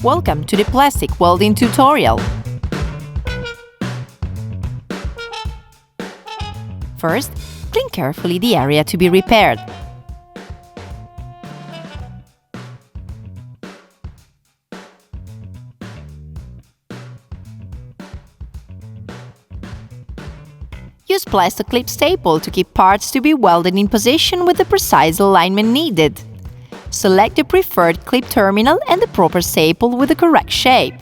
Welcome to the plastic welding tutorial. First, clean carefully the area to be repaired. Use plastic clip staple to keep parts to be welded in position with the precise alignment needed. Select the preferred clip terminal and the proper staple with the correct shape.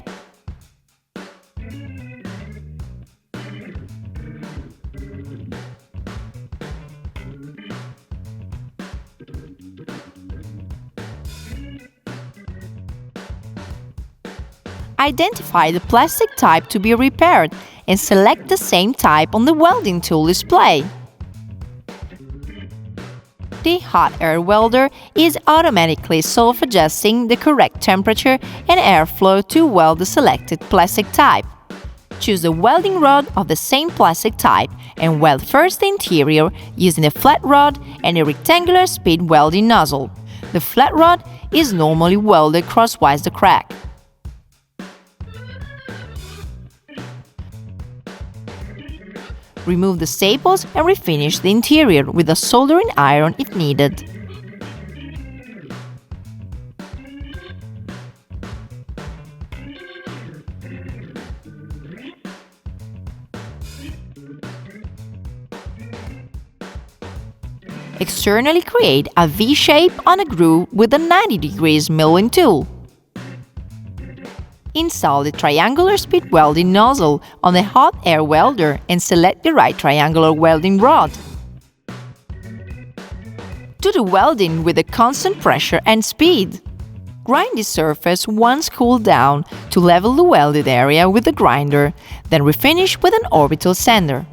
Identify the plastic type to be repaired and select the same type on the welding tool display. The hot air welder is automatically self-adjusting the correct temperature and airflow to weld the selected plastic type. Choose a welding rod of the same plastic type and weld first the interior using a flat rod and a rectangular speed welding nozzle. The flat rod is normally welded crosswise the crack. Remove the staples and refinish the interior with a soldering iron if needed. Externally create a V shape on a groove with a 90 degrees milling tool. Install the triangular speed welding nozzle on the hot air welder and select the right triangular welding rod. Do the welding with a constant pressure and speed. Grind the surface once cooled down to level the welded area with the grinder, then refinish with an orbital sander.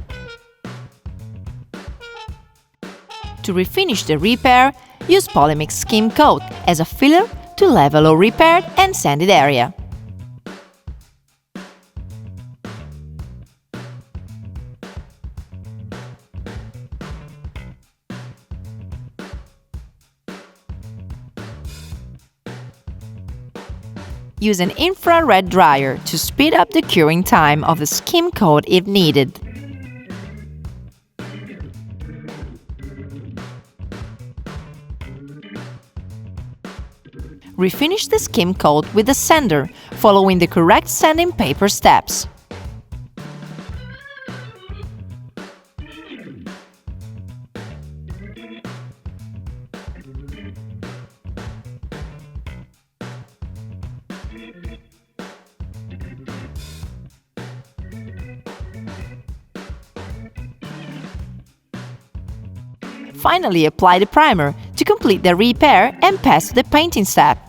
To refinish the repair, use Polymix Skim Coat as a filler to level a repaired and sanded area. Use an infrared dryer to speed up the curing time of the skim coat if needed. Refinish the skim coat with a sander, following the correct sanding paper steps. Finally, apply the primer to complete the repair and pass to the painting step.